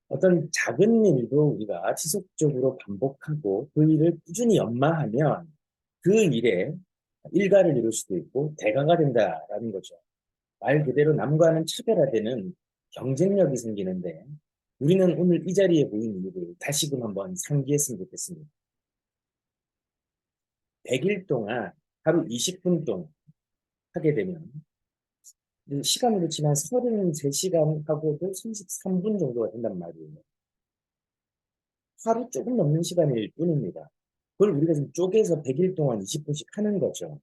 어떤 작은 일도 우리가 지속적으로 반복하고 그 일을 꾸준히 연마하면 그 일에 일가를 이룰 수도 있고 대가가 된다라는 거죠. 말 그대로 남과는 차별화되는 경쟁력이 생기는데 우리는 오늘 이 자리에 모인 이유를 다시금 한번 상기했으면 좋겠습니다. 100일 동안 하루 20분 동안 하게 되면 시간으로 치면 33시간 하고도 33분 정도가 된단 말이에요. 하루 조금 넘는 시간일 뿐입니다. 그걸 우리가 지금 쪼개서 100일 동안 20분씩 하는 거죠.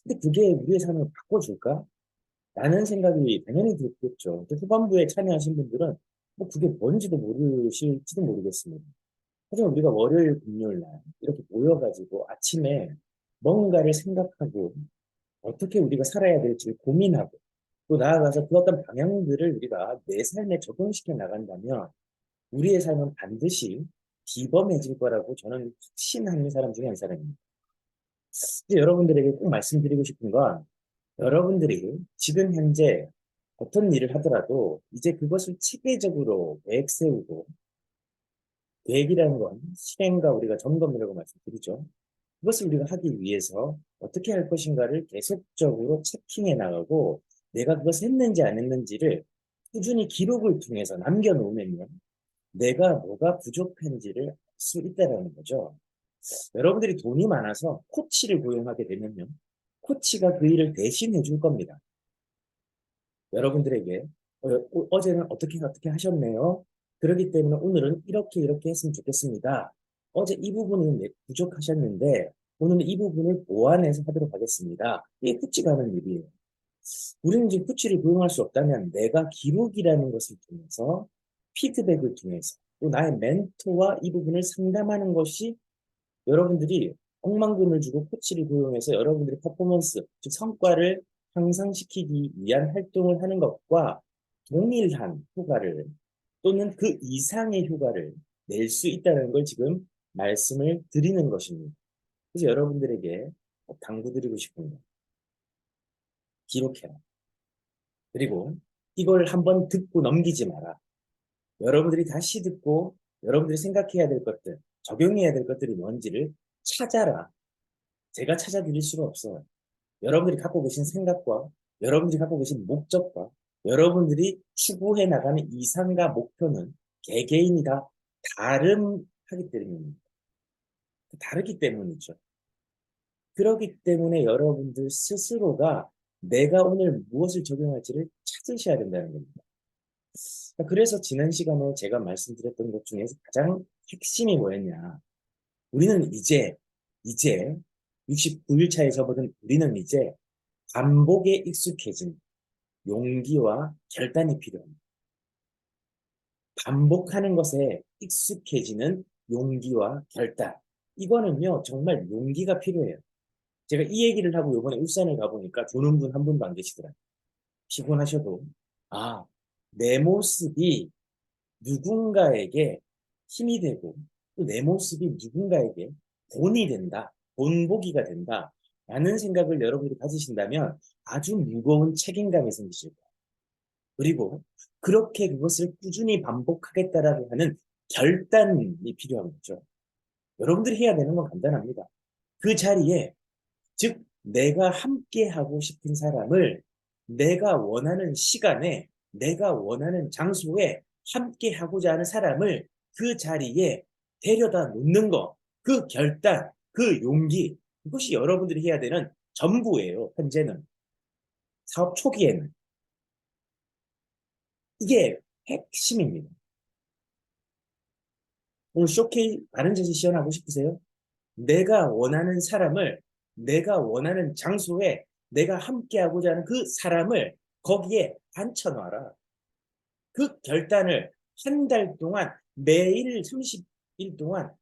근데 그게 우리의 삶을 바꿔줄까? 라는 생각이 당연히 들겠죠. 또 후반부에 참여하신 분들은 뭐 그게 뭔지도 모르실지도 모르겠습니다. 하지만 우리가 월요일, 금요일 날 이렇게 모여가지고 아침에 뭔가를 생각하고 어떻게 우리가 살아야 될지 고민하고 또 나아가서 그 어떤 방향들을 우리가 내 삶에 적용시켜 나간다면 우리의 삶은 반드시 비범해질 거라고 저는 확신하는 사람 중에 한 사람입니다. 이제 여러분들에게 꼭 말씀드리고 싶은 건 여러분들이 지금 현재 어떤 일을 하더라도 이제 그것을 체계적으로 계획 세우고 계획이라는 건 실행과 우리가 점검이라고 말씀드리죠. 그것을 우리가 하기 위해서 어떻게 할 것인가를 계속적으로 체킹해 나가고 내가 그것을 했는지 안 했는지를 꾸준히 기록을 통해서 남겨놓으면요. 내가 뭐가 부족한지를 알 수 있다는 거죠. 여러분들이 돈이 많아서 코치를 고용하게 되면요. 코치가 그 일을 대신 해줄 겁니다. 여러분들에게 어제는 어떻게 하셨네요. 그렇기 때문에 오늘은 이렇게 했으면 좋겠습니다. 어제 이 부분이 부족하셨는데 오늘은 이 부분을 보완해서 하도록 하겠습니다. 이게 코치가 하는 일이에요. 우리는 이제 코치를 고용할 수 없다면 내가 기록이라는 것을 통해서 피드백을 통해서 또 나의 멘토와 이 부분을 상담하는 것이 여러분들이 억만금을 주고 코치를 고용해서 여러분들의 퍼포먼스, 즉 성과를 향상시키기 위한 활동을 하는 것과 동일한 효과를 또는 그 이상의 효과를 낼 수 있다는 걸 지금 말씀을 드리는 것입니다. 그래서 여러분들에게 당부드리고 싶은 거 기록해라. 그리고 이걸 한번 듣고 넘기지 마라. 여러분들이 다시 듣고 여러분들이 생각해야 될 것들, 적용해야 될 것들이 뭔지를 찾아라. 제가 찾아드릴 수가 없어요. 여러분들이 갖고 계신 생각과 여러분들이 갖고 계신 목적과 여러분들이 추구해 나가는 이상과 목표는 개개인이 다 다름하기 때문입니다. 다르기 때문이죠. 그렇기 때문에 여러분들 스스로가 내가 오늘 무엇을 적용할지를 찾으셔야 된다는 겁니다. 그래서 지난 시간에 제가 말씀드렸던 것 중에서 가장 핵심이 뭐였냐. 우리는 이제 69일 차에 접어든 우리는 이제 반복에 익숙해진 용기와 결단이 필요합니다. 반복하는 것에 익숙해지는 용기와 결단. 이거는요, 정말 용기가 필요해요. 제가 이 얘기를 하고 이번에 울산을 가보니까 조는 분 한 분도 안 계시더라고요. 피곤하셔도, 아, 내 모습이 누군가에게 힘이 되고, 또 내 모습이 누군가에게 본이 된다, 본보기가 된다, 라는 생각을 여러분들이 가지신다면 아주 무거운 책임감이 생기실 거예요. 그리고 그렇게 그것을 꾸준히 반복하겠다라고 하는 결단이 필요한 거죠. 여러분들이 해야 되는 건 간단합니다. 그 자리에, 즉, 내가 함께 하고 싶은 사람을 내가 원하는 시간에, 내가 원하는 장소에 함께 하고자 하는 사람을 그 자리에 데려다 놓는 거, 그 결단, 그 용기, 그것이 여러분들이 해야 되는 전부예요, 현재는. 사업 초기에는. 이게 핵심입니다. 오늘 쇼케이 다른 제시 시연하고 싶으세요? 내가 원하는 사람을 내가 원하는 장소에 내가 함께하고자 하는 그 사람을 거기에 앉혀놔라. 그 결단을 한 달 동안 매일 30일 동안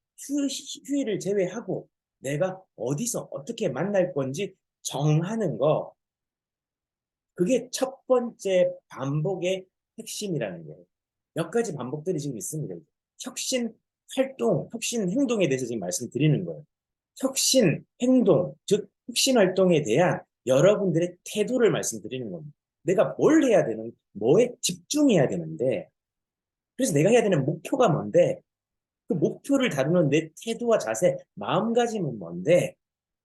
휴일을 제외하고 내가 어디서 어떻게 만날 건지 정하는 거. 그게 첫 번째 반복의 핵심이라는 거예요. 몇 가지 반복들이 지금 있습니다. 혁신 활동, 혁신 행동에 대해서 지금 말씀드리는 거예요. 혁신 행동, 즉 혁신 활동에 대한 여러분들의 태도를 말씀드리는 겁니다. 내가 뭘 해야 되는, 뭐에 집중해야 되는데 그래서 내가 해야 되는 목표가 뭔데, 그 목표를 다루는 내 태도와 자세, 마음가짐은 뭔데,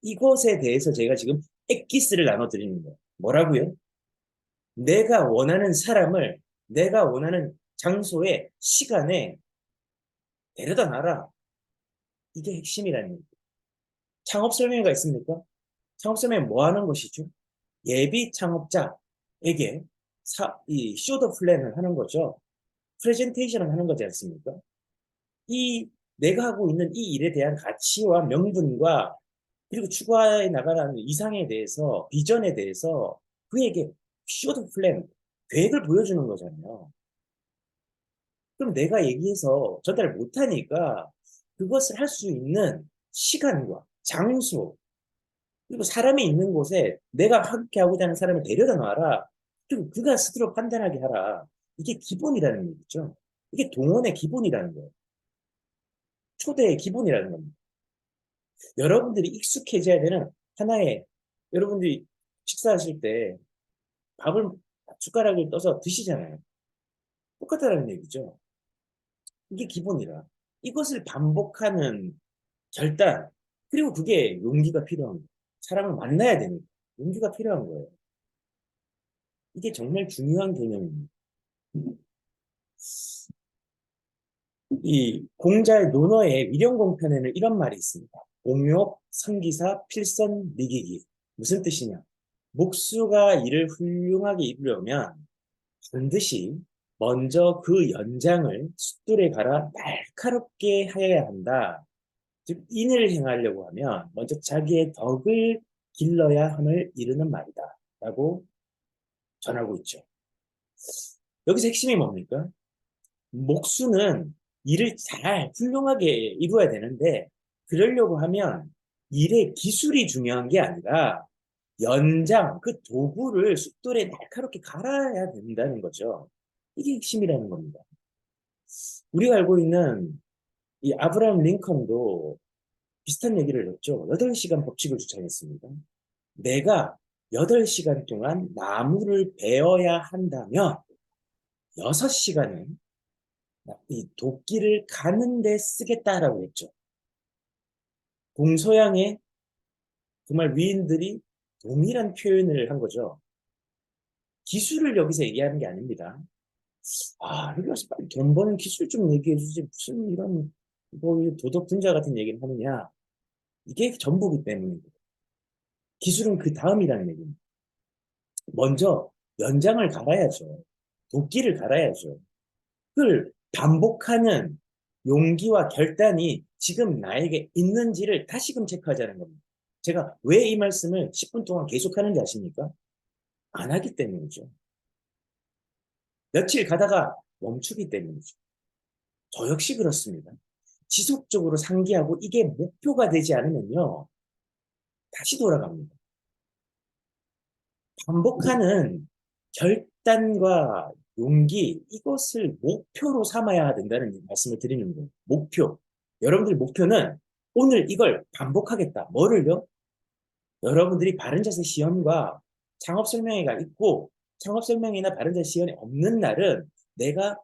이것에 대해서 제가 지금 엑기스를 나눠드리는 거예요. 뭐라고요? 내가 원하는 사람을 내가 원하는 장소에, 시간에 데려다 놔라. 이게 핵심이라는 거예요. 창업 설명회가 있습니까? 창업 설명회 뭐 하는 것이죠? 예비 창업자에게 이 쇼더 플랜을 하는 거죠. 프레젠테이션을 하는 거지 않습니까? 이 내가 하고 있는 이 일에 대한 가치와 명분과 그리고 추구해 나가라는 이상에 대해서, 비전에 대해서 그에게 쇼드 플랜, 계획을 보여주는 거잖아요. 그럼 내가 얘기해서 전달 못하니까 그것을 할 수 있는 시간과 장소, 그리고 사람이 있는 곳에 내가 함께 하고자 하는 사람을 데려다 놔라. 그리고 그가 스스로 판단하게 하라. 이게 기본이라는 얘기죠. 이게 동원의 기본이라는 거예요. 초대의 기본이라는 겁니다. 여러분들이 익숙해져야 되는 하나의, 여러분들이 식사하실 때 밥을 숟가락을 떠서 드시잖아요. 똑같다는 얘기죠. 이게 기본이라. 이것을 반복하는 결단, 그리고 그게 용기가 필요한 거예요. 사람을 만나야 되니까. 용기가 필요한 거예요. 이게 정말 중요한 개념입니다. 이 공자의 논어의 위령공편에는 이런 말이 있습니다. 공욕, 성기사, 필선, 미기기. 무슨 뜻이냐? 목수가 일을 훌륭하게 이루려면 반드시 먼저 그 연장을 숫돌에 갈아 날카롭게 하여야 한다. 즉, 인을 행하려고 하면 먼저 자기의 덕을 길러야 함을 이르는 말이다. 라고 전하고 있죠. 여기서 핵심이 뭡니까? 목수는 일을 잘 훌륭하게 이루어야 되는데, 그러려고 하면 일의 기술이 중요한 게 아니라 연장, 그 도구를 숫돌에 날카롭게 갈아야 된다는 거죠. 이게 핵심이라는 겁니다. 우리가 알고 있는 이 아브라함 링컨도 비슷한 얘기를 했죠. 8시간 법칙을 주창했습니다. 내가 8시간 동안 나무를 베어야 한다면 6시간은 이 도끼를 가는 데 쓰겠다라고 했죠. 동서양의 정말 위인들이 동일한 표현을 한 거죠. 기술을 여기서 얘기하는 게 아닙니다. 여기 와서 빨리 돈 버는 기술 좀 얘기해 주지. 무슨 이런 뭐 도덕 분자 같은 얘기를 하느냐. 이게 전부기 때문입니다. 기술은 그 다음이라는 얘기입니다. 먼저 연장을 갈아야죠. 도끼를 갈아야죠. 그걸 반복하는 용기와 결단이 지금 나에게 있는지를 다시금 체크하자는 겁니다. 제가 왜 이 말씀을 10분 동안 계속하는지 아십니까? 안 하기 때문이죠. 며칠 가다가 멈추기 때문이죠. 저 역시 그렇습니다. 지속적으로 상기하고 이게 목표가 되지 않으면요, 다시 돌아갑니다. 반복하는 결단과 용기, 이것을 목표로 삼아야 된다는 말씀을 드리는 거예요. 목표. 여러분들 목표는 오늘 이걸 반복하겠다. 뭐를요? 여러분들이 바른자세 시연과 창업설명회가 있고, 창업설명회나 바른자세 시연이 없는 날은 내가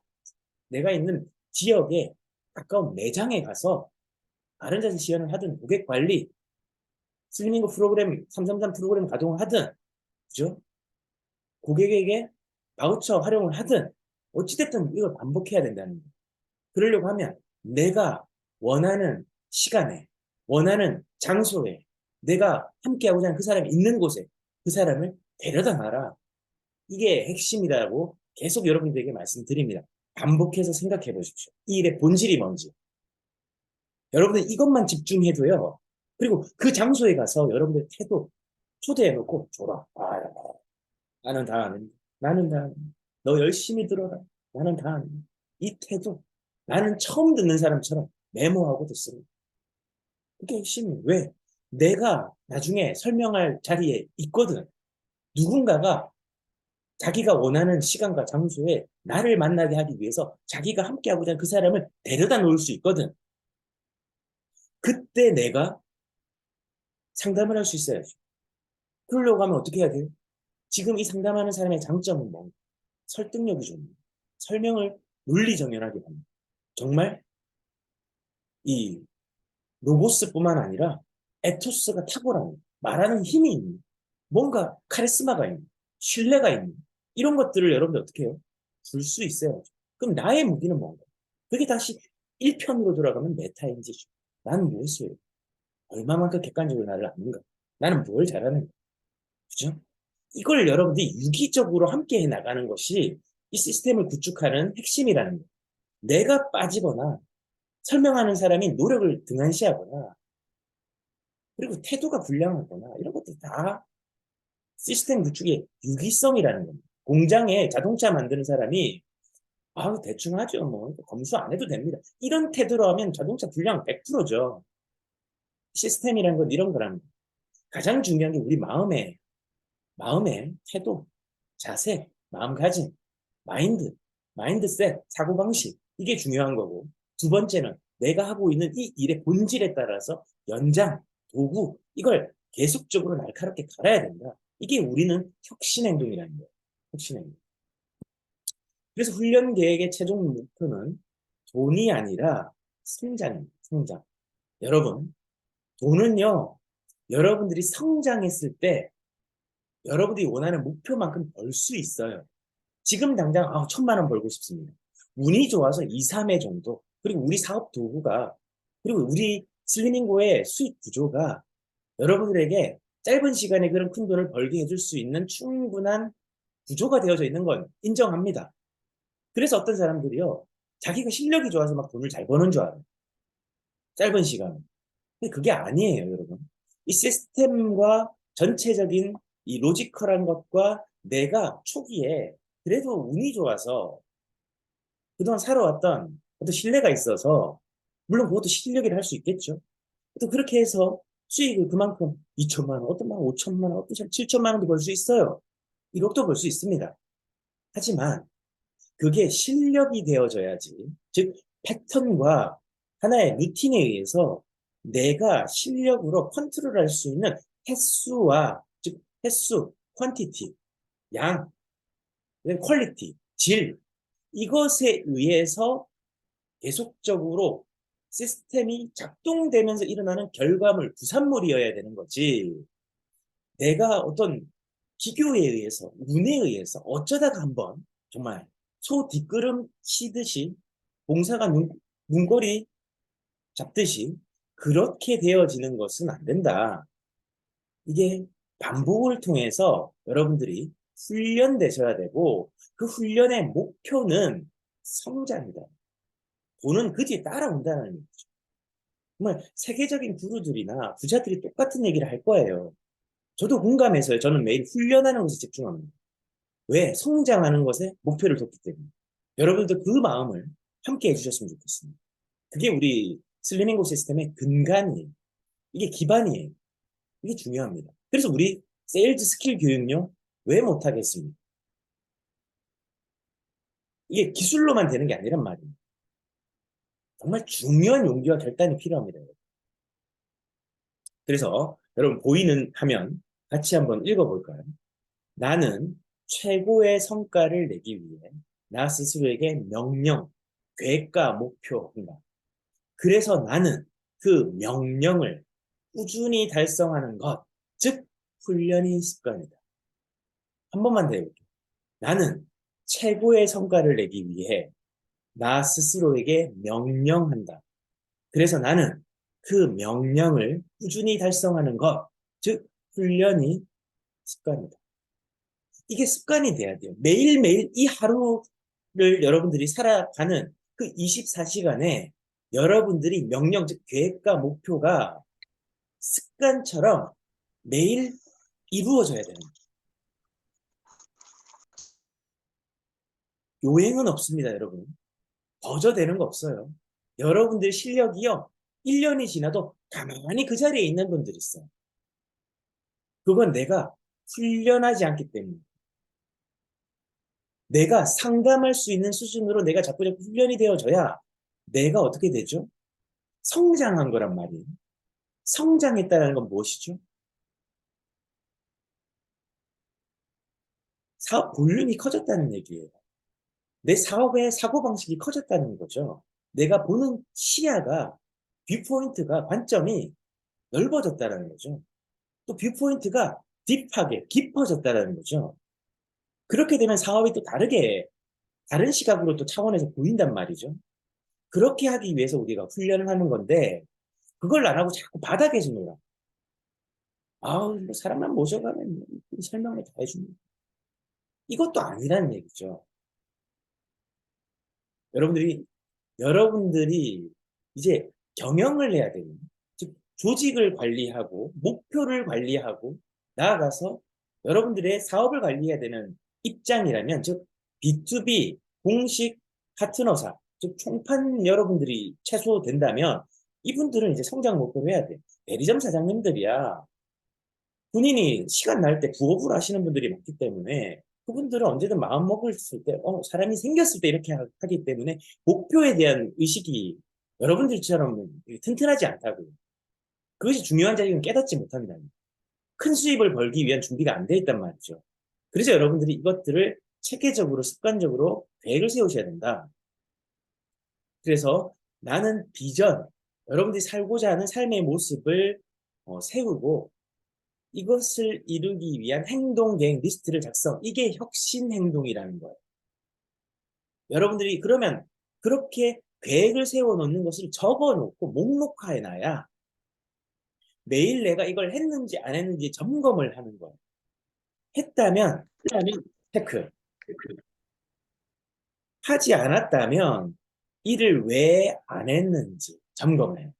있는 지역에 가까운 매장에 가서 바른자세 시연을 하든, 고객관리, 슬리밍 프로그램, 333 프로그램 가동을 하든, 그죠? 고객에게 바우처 활용을 하든 어찌됐든 이걸 반복해야 된다는 거예요. 그러려고 하면 내가 원하는 시간에, 원하는 장소에, 내가 함께하고자 하는 그 사람이 있는 곳에 그 사람을 데려다 놔라. 이게 핵심이라고 계속 여러분들에게 말씀드립니다. 반복해서 생각해 보십시오. 이 일의 본질이 뭔지. 여러분들 이것만 집중해도요. 그리고 그 장소에 가서 여러분들 태도 초대해놓고 줘라. 나는 다 아는. 나는 다 아는. 너 열심히 들어라. 나는 다 아는. 이 태도. 나는 처음 듣는 사람처럼 메모하고 듣습니다. 그게 핵심이에요. 왜? 내가 나중에 설명할 자리에 있거든. 누군가가 자기가 원하는 시간과 장소에 나를 만나게 하기 위해서 자기가 함께하고자 하는 그 사람을 데려다 놓을 수 있거든. 그때 내가 상담을 할 수 있어야죠. 그러려고 하면 어떻게 해야 돼요? 지금 이 상담하는 사람의 장점은 뭔가? 설득력이 줍니다. 설명을 논리정연하게 합니다. 정말 이 로고스뿐만 아니라 에토스가 탁월한 말하는 힘이 있는 뭔가 카리스마가 있는 신뢰가 있는 이런 것들을 여러분들 어떻게 해요? 줄 수 있어요. 그럼 나의 무기는 뭔가? 그게 다시 1편으로 돌아가면 메타인지죠. 나는 무엇을 해요? 얼마만큼 객관적으로 나를 아는가? 나는 뭘 잘하는가? 그죠? 이걸 여러분들이 유기적으로 함께 해 나가는 것이 이 시스템을 구축하는 핵심이라는 거예요. 내가 빠지거나 설명하는 사람이 노력을 등한시하거나 그리고 태도가 불량하거나 이런 것들 다 시스템 구축의 유기성이라는 겁니다. 공장에 자동차 만드는 사람이 대충 하죠. 뭐 검수 안 해도 됩니다. 이런 태도로 하면 자동차 불량 100%죠. 시스템이라는 건 이런 거랍니다. 가장 중요한 게 우리 마음의 태도, 자세, 마음가짐, 마인드, 마인드셋, 사고방식 이게 중요한 거고 두 번째는 내가 하고 있는 이 일의 본질에 따라서 연장, 도구 이걸 계속적으로 날카롭게 갈아야 된다. 이게 우리는 혁신행동이라는 거예요. 혁신행동. 그래서 훈련 계획의 최종 목표는 돈이 아니라 성장입니다. 성장. 여러분, 돈은요, 여러분들이 성장했을 때 여러분들이 원하는 목표만큼 벌 수 있어요. 지금 당장 1,000만 원 벌고 싶습니다. 운이 좋아서 2, 3회 정도. 그리고 우리 사업 도구가 그리고 우리 슬리밍고의 수익 구조가 여러분들에게 짧은 시간에 그런 큰 돈을 벌게 해줄 수 있는 충분한 구조가 되어져 있는 건 인정합니다. 그래서 어떤 사람들이요. 자기가 실력이 좋아서 막 돈을 잘 버는 줄 알아요. 짧은 시간. 근데 그게 아니에요, 여러분. 이 시스템과 전체적인 이 로지컬한 것과 내가 초기에 그래도 운이 좋아서 그동안 살아왔던 어떤 신뢰가 있어서 물론 그것도 실력이라 할 수 있겠죠. 또 그렇게 해서 수익을 그만큼 2천만 원, 어떤 만 5천만 원, 어떤 7천만 원도 벌 수 있어요. 1억도 벌 수 있습니다. 하지만 그게 실력이 되어져야지. 즉 패턴과 하나의 루틴에 의해서 내가 실력으로 컨트롤할 수 있는 횟수와 즉 횟수, 퀀티티, 양, 퀄리티, 질 이것에 의해서 계속적으로 시스템이 작동되면서 일어나는 결과물, 부산물이어야 되는 거지. 내가 어떤 기교에 의해서, 운에 의해서 어쩌다가 한번 정말 소 뒷걸음 치듯이 봉사가 눈꼬리 잡듯이 그렇게 되어지는 것은 안 된다. 이게 반복을 통해서 여러분들이 훈련되셔야 되고 그 훈련의 목표는 성장이다. 돈은 그 뒤에 따라온다는 얘기죠. 정말 세계적인 구루들이나 부자들이 똑같은 얘기를 할 거예요. 저도 공감해서요. 저는 매일 훈련하는 것에 집중합니다. 왜? 성장하는 것에 목표를 뒀기 때문에. 여러분도 그 마음을 함께 해주셨으면 좋겠습니다. 그게 우리 슬리밍고 시스템의 근간이에요. 이게 기반이에요. 이게 중요합니다. 그래서 우리 세일즈 스킬 교육요. 왜 못하겠습니까? 이게 기술로만 되는 게 아니란 말이에요. 정말 중요한 용기와 결단이 필요합니다. 그래서 여러분 보이는 화면 같이 한번 읽어볼까요? 나는 최고의 성과를 내기 위해 나 스스로에게 명령, 계획과 목표한다. 그래서 나는 그 명령을 꾸준히 달성하는 것, 즉 훈련이 습관이다. 한 번만 더 해볼게요. 나는 최고의 성과를 내기 위해 나 스스로에게 명령한다. 그래서 나는 그 명령을 꾸준히 달성하는 것, 즉 훈련이 습관이다. 이게 습관이 돼야 돼요. 매일매일 이 하루를 여러분들이 살아가는 그 24시간에 여러분들이 명령, 즉 계획과 목표가 습관처럼 매일 이루어져야 되는 거예요. 요행은 없습니다, 여러분. 거저되는 거 없어요. 여러분들 실력이요. 1년이 지나도 가만히 그 자리에 있는 분들이 있어요. 그건 내가 훈련하지 않기 때문에. 내가 상담할 수 있는 수준으로 내가 자꾸 훈련이 되어져야 내가 어떻게 되죠? 성장한 거란 말이에요. 성장했다는 건 무엇이죠? 사업 볼륨이 커졌다는 얘기예요. 내 사업의 사고방식이 커졌다는 거죠. 내가 보는 시야가, 뷰포인트가, 관점이 넓어졌다는 거죠. 또 뷰포인트가 딥하게, 깊어졌다는 거죠. 그렇게 되면 사업이 또 다르게, 다른 시각으로 또 차원에서 보인단 말이죠. 그렇게 하기 위해서 우리가 훈련을 하는 건데, 그걸 안 하고 자꾸 바닥에서 놀아. 아우, 뭐 사람만 모셔가면 뭐 설명을 다 해줍니다. 이것도 아니라는 얘기죠. 여러분들이, 여러분들이 이제 경영을 해야 되는, 즉, 조직을 관리하고, 목표를 관리하고, 나아가서 여러분들의 사업을 관리해야 되는 입장이라면, 즉, B2B 공식 파트너사, 즉, 총판 여러분들이 최소 된다면, 이분들은 이제 성장 목표를 해야 돼. 대리점 사장님들이야. 본인이 시간 날 때 부업을 하시는 분들이 많기 때문에 그분들은 언제든 마음 먹었을 때, 사람이 생겼을 때 이렇게 하기 때문에 목표에 대한 의식이 여러분들처럼 튼튼하지 않다고요. 그것이 중요한 자리는 깨닫지 못한다. 큰 수입을 벌기 위한 준비가 안 돼 있단 말이죠. 그래서 여러분들이 이것들을 체계적으로, 습관적으로 계획을 세우셔야 된다. 그래서 나는 비전, 여러분들이 살고자 하는 삶의 모습을 세우고 이것을 이루기 위한 행동 계획 리스트를 작성. 이게 혁신 행동이라는 거예요. 여러분들이 그러면 그렇게 계획을 세워 놓는 것을 적어 놓고 목록화해 놔야 매일 내가 이걸 했는지 안 했는지 점검을 하는 거예요. 했다면 체크. 하지 않았다면 일을 왜 안 했는지 점검을 해요.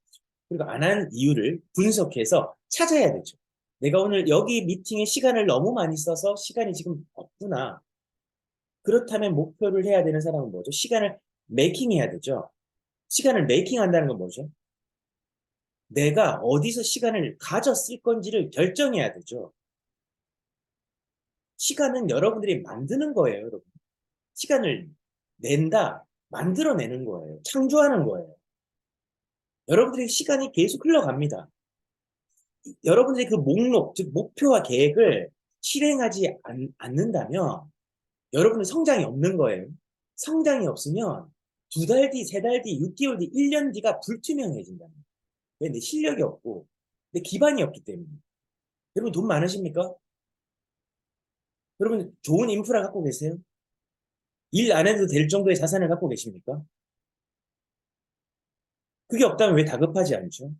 그리고 안 한 이유를 분석해서 찾아야 되죠. 내가 오늘 여기 미팅에 시간을 너무 많이 써서 시간이 지금 없구나. 그렇다면 목표를 해야 되는 사람은 뭐죠? 시간을 메이킹해야 되죠. 시간을 메이킹한다는 건 뭐죠? 내가 어디서 시간을 가져 쓸 건지를 결정해야 되죠. 시간은 여러분들이 만드는 거예요, 여러분. 시간을 낸다, 만들어내는 거예요. 창조하는 거예요. 여러분들의 시간이 계속 흘러갑니다. 여러분들이 그 목록, 즉 목표와 계획을 실행하지 않는다면 여러분은 성장이 없는 거예요. 성장이 없으면 두 달 뒤, 세 달 뒤, 6개월 뒤, 1년 뒤가 불투명해진다. 왜? 내 실력이 없고, 내 기반이 없기 때문에. 여러분 돈 많으십니까? 여러분 좋은 인프라 갖고 계세요? 일 안 해도 될 정도의 자산을 갖고 계십니까? 그게 없다면 왜 다급하지 않죠?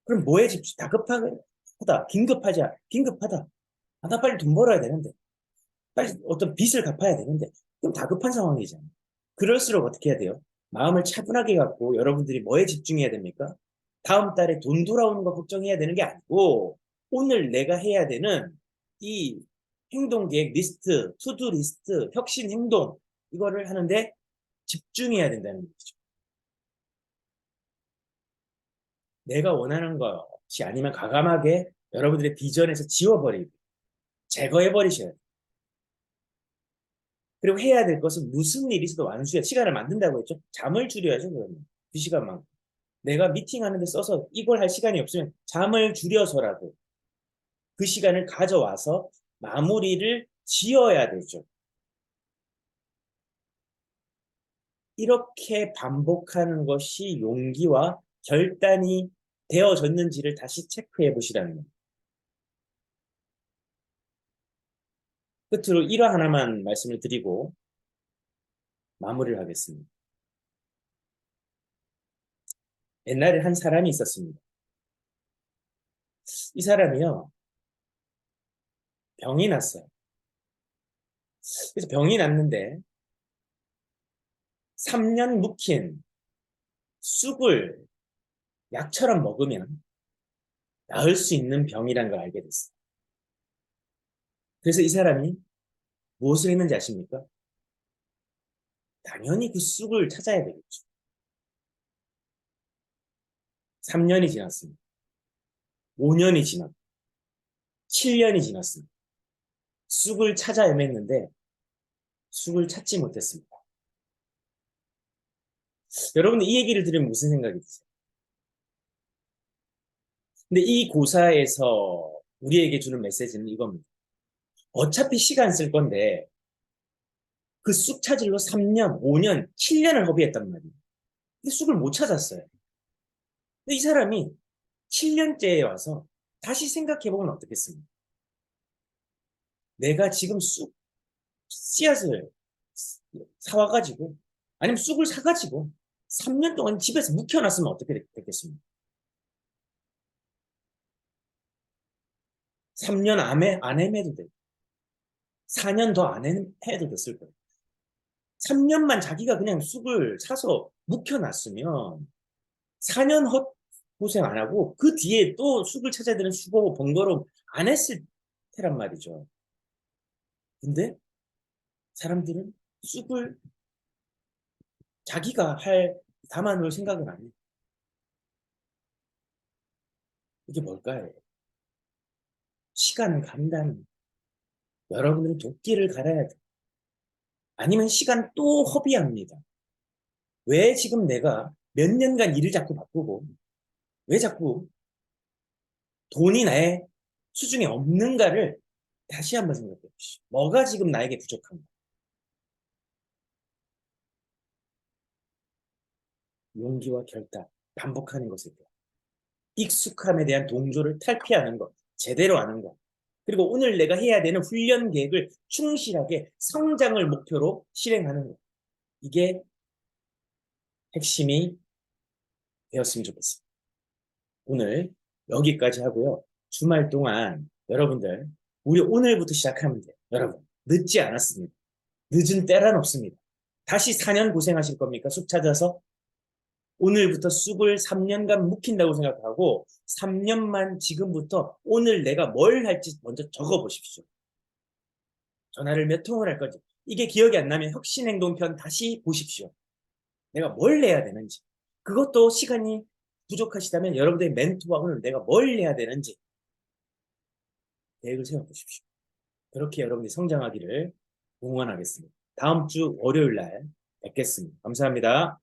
그럼 뭐에 집중? 다급하다, 긴급하다. 아, 나 빨리 돈 벌어야 되는데, 빨리 어떤 빚을 갚아야 되는데, 그럼 다급한 상황이잖아요. 그럴수록 어떻게 해야 돼요? 마음을 차분하게 갖고 여러분들이 뭐에 집중해야 됩니까? 다음 달에 돈 돌아오는 거 걱정해야 되는 게 아니고 오늘 내가 해야 되는 이 행동 계획 리스트, 투두 리스트, 혁신 행동 이거를 하는데 집중해야 된다는 거죠. 내가 원하는 것이 아니면 과감하게 여러분들의 비전에서 지워버리고 제거해버리셔야 돼요. 그리고 해야 될 것은 무슨 일이 있어도 완수해. 시간을 만든다고 했죠. 잠을 줄여야죠, 그러면. 2시간만. 내가 미팅하는 데 써서 이걸 할 시간이 없으면 잠을 줄여서라도 그 시간을 가져와서 마무리를 지어야 되죠. 이렇게 반복하는 것이 용기와 결단이 되어졌는지를 다시 체크해 보시라는 겁니다. 끝으로 일화 하나만 말씀을 드리고 마무리를 하겠습니다. 옛날에 한 사람이 있었습니다. 이 사람이요, 병이 났어요. 그래서 병이 났는데 3년 묵힌 쑥을 약처럼 먹으면 나을 수 있는 병이라는 걸 알게 됐어요. 그래서 이 사람이 무엇을 했는지 아십니까? 당연히 그 쑥을 찾아야 되겠죠. 3년이 지났습니다. 5년이 지났고 7년이 지났습니다. 쑥을 찾아 헤맸는데 쑥을 찾지 못했습니다. 여러분 이 얘기를 들으면 무슨 생각이 드세요? 근데 이 고사에서 우리에게 주는 메시지는 이겁니다. 어차피 시간 쓸 건데 그 쑥 찾으러 3년, 5년, 7년을 허비했단 말이에요. 근데 쑥을 못 찾았어요. 근데 이 사람이 7년째에 와서 다시 생각해보면 어떻겠습니까? 내가 지금 쑥 씨앗을 사와가지고, 아니면 쑥을 사가지고 3년 동안 집에서 묵혀놨으면 어떻게 됐겠습니까? 3년 안 헤매도 되고, 4년 더 안 해도 됐을 거예요. 3년만 자기가 그냥 쑥을 사서 묵혀놨으면 4년 고생 안 하고 그 뒤에 또 쑥을 찾아야 되는 수고 번거로움 안 했을 테란 말이죠. 근데 사람들은 쑥을 자기가 담아놓을 생각은 안 해요. 이게 뭘까요? 시간 감당. 여러분들은 도끼를 갈아야 돼. 아니면 시간 또 허비합니다. 왜 지금 내가 몇 년간 일을 자꾸 바꾸고 왜 자꾸 돈이 나의 수중에 없는가를 다시 한번 생각해 보시죠. 뭐가 지금 나에게 부족한가? 용기와 결단, 반복하는 것일까? 익숙함에 대한 동조를 탈피하는 것, 제대로 하는 것. 그리고 오늘 내가 해야 되는 훈련 계획을 충실하게 성장을 목표로 실행하는 것. 이게 핵심이 되었으면 좋겠습니다. 오늘 여기까지 하고요. 주말 동안 여러분들, 우리 오늘부터 시작하면 돼요. 여러분, 늦지 않았습니다. 늦은 때란 없습니다. 다시 4년 고생하실 겁니까? 쑥 찾아서? 오늘부터 쑥을 3년간 묵힌다고 생각하고 3년만 지금부터 오늘 내가 뭘 할지 먼저 적어 보십시오. 전화를 몇 통을 할 건지. 이게 기억이 안 나면 혁신행동편 다시 보십시오. 내가 뭘 해야 되는지. 그것도 시간이 부족하시다면 여러분들의 멘토와 오늘 내가 뭘 해야 되는지 계획을 세워보십시오. 그렇게 여러분이 성장하기를 응원하겠습니다. 다음 주 월요일 날 뵙겠습니다. 감사합니다.